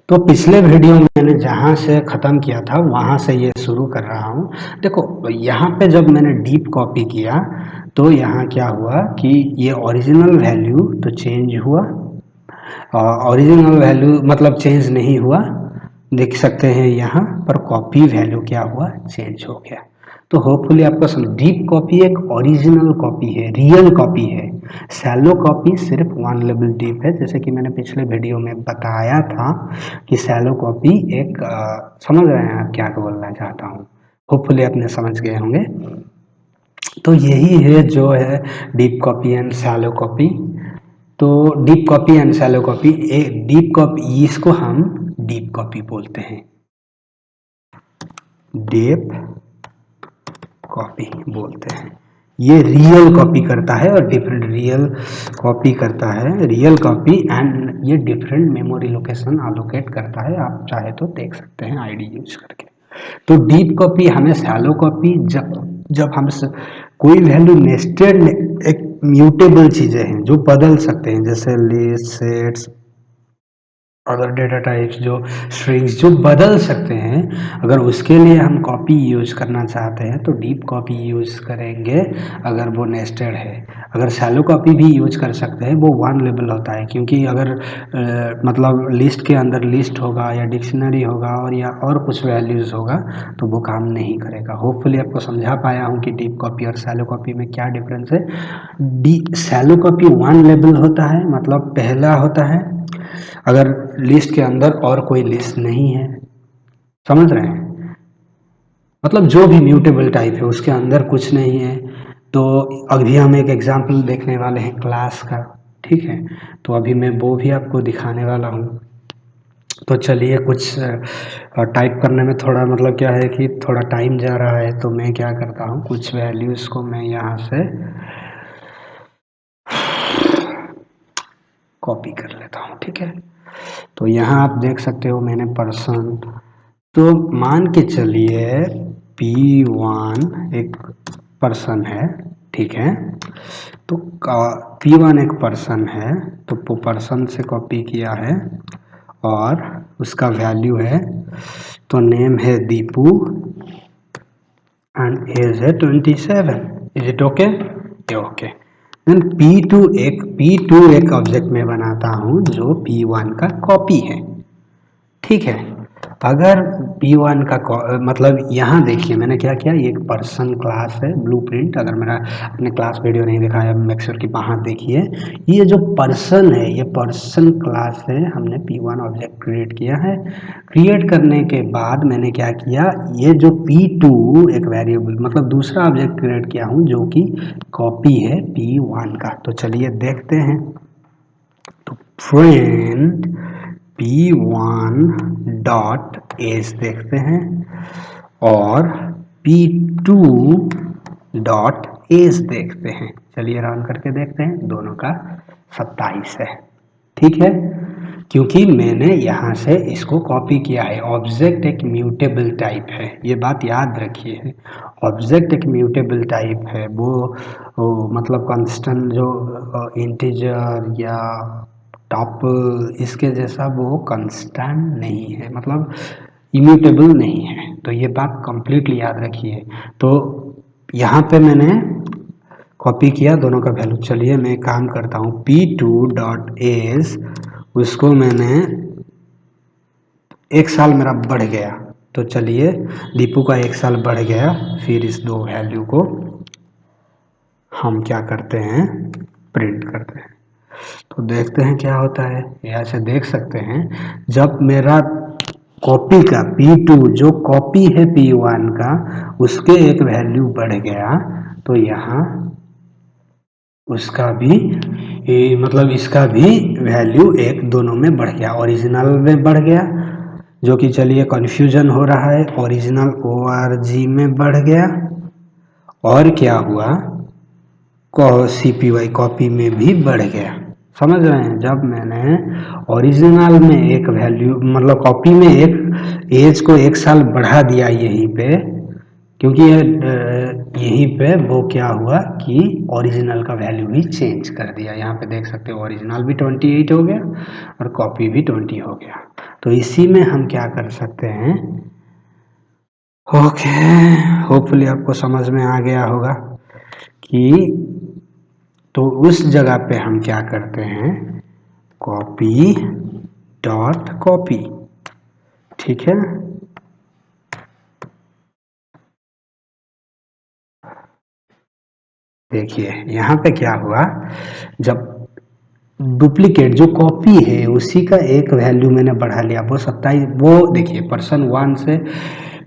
तो पिछले वीडियो में मैंने जहाँ से ख़त्म किया था वहाँ से ये शुरू कर रहा हूँ। देखो यहाँ पे जब मैंने डीप कॉपी किया तो यहाँ क्या हुआ कि ये ओरिजिनल वैल्यू तो चेंज हुआ, ओरिजिनल वैल्यू मतलब चेंज नहीं हुआ, देख सकते हैं यहाँ पर कॉपी वैल्यू क्या हुआ, चेंज हो गया। तो होपफुली आपको समझ, डीप कॉपी एक ओरिजिनल कॉपी है, रियल कॉपी है। शैलो कॉपी सिर्फ वन लेवल डीप है, जैसे कि मैंने पिछले वीडियो में बताया था कि शैलो कॉपी एक समझ रहे हैं आप क्या बोलना चाहता हूँ, होपफुली आपने समझ गए होंगे। तो यही है जो है deep copy and shallow copy. तो deep copy and shallow copy, deep copy इसको हम डीप कॉपी बोलते हैं, डीप कॉपी बोलते हैं। ये रियल कॉपी करता है और डिफरेंट रियल कॉपी करता है, रियल कॉपी एंड ये डिफरेंट मेमोरी लोकेशन अलोकेट करता है। आप चाहे तो देख सकते हैं आईडी यूज करके। तो डीप कॉपी हमें शैलो कॉपी, जब हम कोई वैल्यू नेस्टेड, एक म्यूटेबल चीजें हैं जो बदल सकते हैं, जैसे list, sets, other data types, जो स्ट्रिंग्स जो बदल सकते हैं, अगर उसके लिए हम कॉपी यूज करना चाहते हैं तो डीप कॉपी यूज करेंगे अगर वो नेस्टेड है। अगर शैलो कॉपी भी यूज कर सकते हैं, वो वन लेवल होता है, क्योंकि अगर मतलब लिस्ट के अंदर लिस्ट होगा या डिक्शनरी होगा और या और कुछ वैल्यूज होगा तो वो काम नहीं करेगा। होपफुली आपको समझा पाया हूँ कि डीप कॉपी और शैलो कॉपी में क्या डिफरेंस है। D shallow copy one level होता है, मतलब पहला होता है अगर लिस्ट के अंदर और कोई लिस्ट नहीं है, समझ रहे हैं, मतलब जो भी म्यूटेबल टाइप है उसके अंदर कुछ नहीं है। तो अभी हम एक एग्जांपल देखने वाले हैं क्लास का, ठीक है, तो अभी मैं वो भी आपको दिखाने वाला हूँ। तो चलिए, कुछ टाइप करने में थोड़ा मतलब क्या है कि थोड़ा टाइम जा रहा है, तो मैं क्या करता हूँ, कुछ वैल्यूज़ को मैं यहाँ से कॉपी कर लेता हूँ, ठीक है। तो यहाँ आप देख सकते हो मैंने पर्सन, तो मान के चलिए P1 एक पर्सन है, ठीक है। तो P1 एक पर्सन है, तो वो पर्सन से कॉपी किया है और उसका वैल्यू है, तो नेम है दीपू एंड एज है 27। Is it okay? Okay. Then P2 एक ऑब्जेक्ट में बनाता हूँ जो P1 का कॉपी है, ठीक है। अगर P1 का मतलब यहाँ देखिए मैंने क्या किया, ये एक पर्सन क्लास है ब्लूप्रिंट। अगर मेरा अपने क्लास वीडियो नहीं दिखाया, मेक श्योर कि वहाँ देखिए। ये जो पर्सन है ये पर्सन क्लास है, हमने P1 ऑब्जेक्ट क्रिएट किया है। क्रिएट करने के बाद मैंने क्या किया, ये जो P2 एक वेरिएबल मतलब दूसरा ऑब्जेक्ट क्रिएट किया हूँ जो कि कॉपी है P1 का। तो चलिए देखते हैं। तो फ्रेंड P1 डॉट एज देखते हैं और P2 डॉट एज देखते हैं। चलिए रन करके देखते हैं, दोनों का 27 है, ठीक है। क्योंकि मैंने यहाँ से इसको कॉपी किया है। ऑब्जेक्ट एक म्यूटेबल टाइप है, ये बात याद रखिए। ऑब्जेक्ट एक म्यूटेबल टाइप है, वो मतलब कांस्टेंट जो इंटीजर या टॉप इसके जैसा वो कांस्टेंट नहीं है, मतलब इम्यूटेबल नहीं है। तो ये बात कंप्लीटली याद रखिए। तो यहाँ पे मैंने कॉपी किया दोनों का वैल्यू। चलिए मैं काम करता हूँ, P2 डॉट एज, उसको मैंने एक साल मेरा बढ़ गया। तो चलिए दीपू का एक साल बढ़ गया, फिर इस दो वैल्यू को हम क्या करते हैं, प्रिंट करते हैं। तो देखते हैं क्या होता है। यहाँ से देख सकते हैं जब मेरा कॉपी का P2 जो कॉपी है P1 का, उसके एक वैल्यू बढ़ गया, तो यहाँ उसका भी मतलब इसका भी वैल्यू एक दोनों में बढ़ गया, ओरिजिनल में बढ़ गया, जो कि चलिए कन्फ्यूजन हो रहा है, ओरिजिनल ORG में बढ़ गया। और क्या हुआ, CPY कॉपी में भी बढ़ गया। समझ रहे हैं, जब मैंने ओरिजिनल में एक वैल्यू मतलब कॉपी में एक एज को एक साल बढ़ा दिया यहीं पे, क्योंकि यहीं पे वो क्या हुआ कि ओरिजिनल का वैल्यू भी चेंज कर दिया। यहाँ पे देख सकते हो ओरिजिनल भी 28 हो गया और कॉपी भी 20 हो गया। तो इसी में हम क्या कर सकते हैं, ओके, होपफुली आपको समझ में आ गया होगा कि तो उस जगह पे हम क्या करते हैं, कॉपी डॉट कॉपी, ठीक है। देखिए यहाँ पे क्या हुआ, जब डुप्लीकेट जो कॉपी है उसी का एक वैल्यू मैंने बढ़ा लिया, वो 27, वो देखिए पर्सन 1 से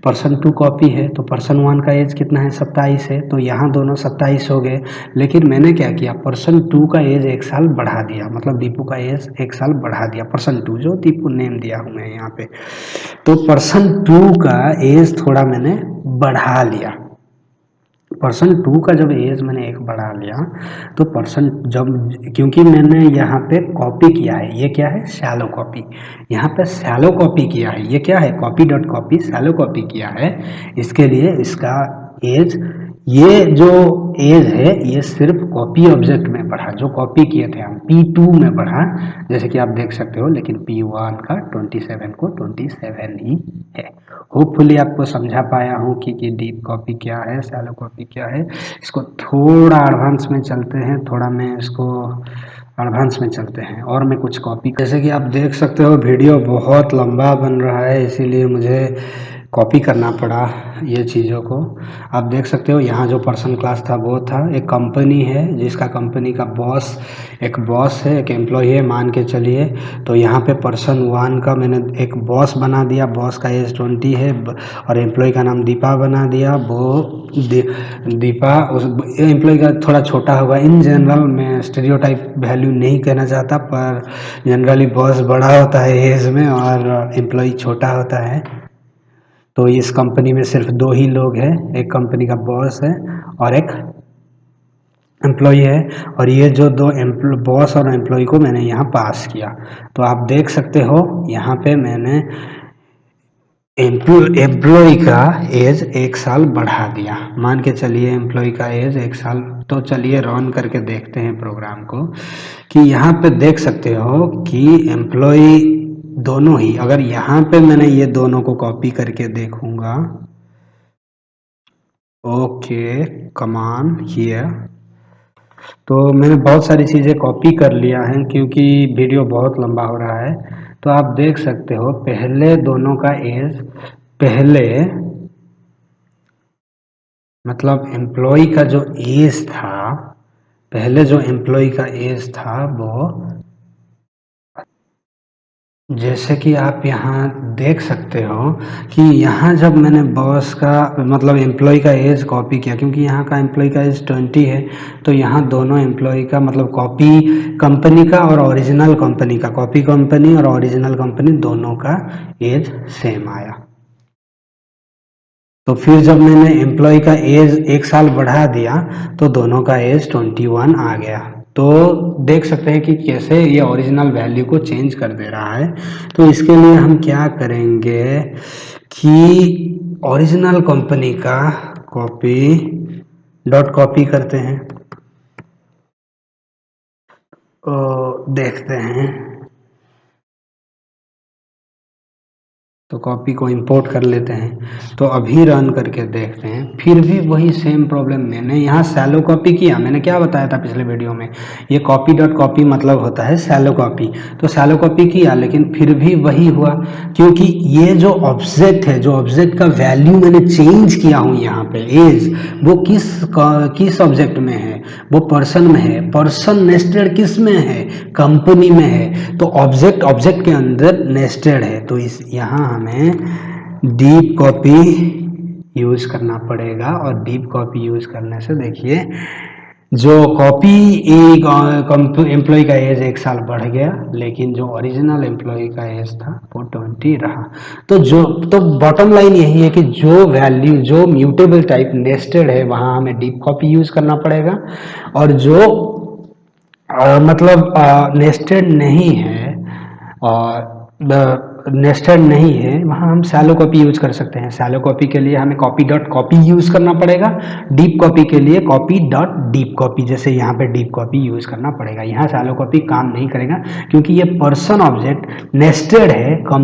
पर्सन 2 कॉपी है, तो पर्सन 1 का एज कितना है, 27 है, तो यहाँ दोनों 27 हो गए। लेकिन मैंने क्या किया, पर्सन 2 का एज 1 साल बढ़ा दिया, मतलब दीपू का एज 1 साल बढ़ा दिया, पर्सन 2 जो दीपू नेम दिया हूँ मैं यहाँ पे, तो पर्सन 2 का एज थोड़ा मैंने बढ़ा लिया। पर्सन 2 का जब एज मैंने 1 बढ़ा लिया तो पर्सन जब, क्योंकि मैंने यहाँ पे कॉपी किया है, ये क्या है, शैलो कॉपी, यहाँ पे शैलो कॉपी किया है, ये क्या है, copy dot copy shallow copy किया है। इसके लिए इसका एज, ये जो एज है ये सिर्फ कॉपी ऑब्जेक्ट में बढ़ा, जो कॉपी किए थे हम P2 में बढ़ा, जैसे कि आप देख सकते हो, लेकिन P1 का 27 को 27 ही है। होपफुली आपको समझा पाया हूँ कि डीप कॉपी क्या है, शैलो कॉपी क्या है। इसको थोड़ा एडवांस में चलते हैं, थोड़ा मैं इसको एडवांस में चलते हैं और मैं कुछ कॉपी, जैसे कि आप देख सकते हो वीडियो बहुत लंबा बन रहा है, इसीलिए मुझे कॉपी करना पड़ा ये चीज़ों को। आप देख सकते हो यहाँ जो पर्सन क्लास था वो था, एक कंपनी है जिसका कंपनी का बॉस, एक बॉस है, एक एम्प्लॉय है मान के चलिए, तो यहाँ पे पर्सन 1 का मैंने एक बॉस बना दिया, बॉस का एज 20 है और एम्प्लॉय का नाम दीपा बना दिया। वो दीपा उस एम्प्लॉय का थोड़ा छोटा होगा, इन जनरल मैं स्टीरियोटाइप वैल्यू नहीं कहना चाहता, पर जनरली बॉस बड़ा होता है एज में और एम्प्लॉय छोटा होता है। तो इस कंपनी में सिर्फ 2 ही लोग हैं, एक कंपनी का बॉस है और एक एम्प्लॉय है, और ये जो 2 बॉस और एम्प्लॉय को मैंने यहाँ पास किया। तो आप देख सकते हो यहाँ पे मैंने एम्प्लॉय का एज 1 साल बढ़ा दिया, मान के चलिए एम्प्लॉय का एज 1 साल। तो चलिए रन करके देखते हैं प्रोग्राम को, कि यहाँ पे देख सकते हो कि एम्प्लॉय दोनों ही, अगर यहाँ पे मैंने ये दोनों को कॉपी करके देखूंगा, ओके कमान हियर, तो मैंने बहुत सारी चीज़ें कॉपी कर लिया है क्योंकि वीडियो बहुत लंबा हो रहा है। तो आप देख सकते हो पहले दोनों का एज, पहले मतलब एम्प्लॉय का जो एज था, पहले जो एम्प्लॉय का एज था वो, जैसे कि आप यहाँ देख सकते हो कि यहाँ जब मैंने बॉस का मतलब एम्प्लॉय का एज कॉपी किया, क्योंकि यहाँ का एम्प्लॉय का एज 20 है, तो यहाँ दोनों एम्प्लॉय का मतलब कॉपी कंपनी का और ओरिजिनल कंपनी का, कॉपी कंपनी और ओरिजिनल कंपनी दोनों का एज सेम आया। तो फिर जब मैंने एम्प्लॉय का एज 1 साल बढ़ा दिया तो दोनों का एज 21 आ गया। तो देख सकते हैं कि कैसे ये ओरिजिनल वैल्यू को चेंज कर दे रहा है। तो इसके लिए हम क्या करेंगे कि ओरिजिनल कंपनी का कॉपी डॉट कॉपी करते हैं, तो देखते हैं, तो कॉपी को इंपोर्ट कर लेते हैं। तो अभी रन करके देखते हैं, फिर भी वही सेम प्रॉब्लम। मैंने यहाँ शैलो कॉपी किया, मैंने क्या बताया था पिछले वीडियो में, ये कॉपी डॉट कॉपी मतलब होता है शैलो कॉपी। तो शैलो कॉपी किया लेकिन फिर भी वही हुआ, क्योंकि ये जो ऑब्जेक्ट है, जो ऑब्जेक्ट का वैल्यू मैंने चेंज किया हूँ यहाँ पे एज, वो किस ऑब्जेक्ट में है, वो पर्सन में है। पर्सन नेस्टेड किस में है, कंपनी में है। तो ऑब्जेक्ट के अंदर नेस्टेड है, तो इस यहाँ हमें डीप कॉपी यूज करना पड़ेगा। और डीप कॉपी यूज करने से देखिए जो कॉपी एक एम्प्लॉय का एज 1 साल बढ़ गया, लेकिन जो ओरिजिनल एम्प्लॉय का एज था वो 20 रहा। तो बॉटम लाइन यही है कि जो वैल्यू, जो म्यूटेबल टाइप नेस्टेड है वहाँ हमें डीप कॉपी यूज करना पड़ेगा, और जो मतलब नेस्टेड नहीं है, और नेस्टेड नहीं है वहाँ हम शैलो कॉपी यूज कर सकते हैं। शैलो कॉपी के लिए हमें कॉपी डॉट कॉपी यूज करना पड़ेगा, डीप कॉपी के लिए कॉपी डॉट डीप कॉपी, जैसे यहाँ पे डीप कॉपी यूज करना पड़ेगा। यहाँ शैलो कॉपी काम नहीं करेगा क्योंकि ये पर्सन ऑब्जेक्ट नेस्टेड है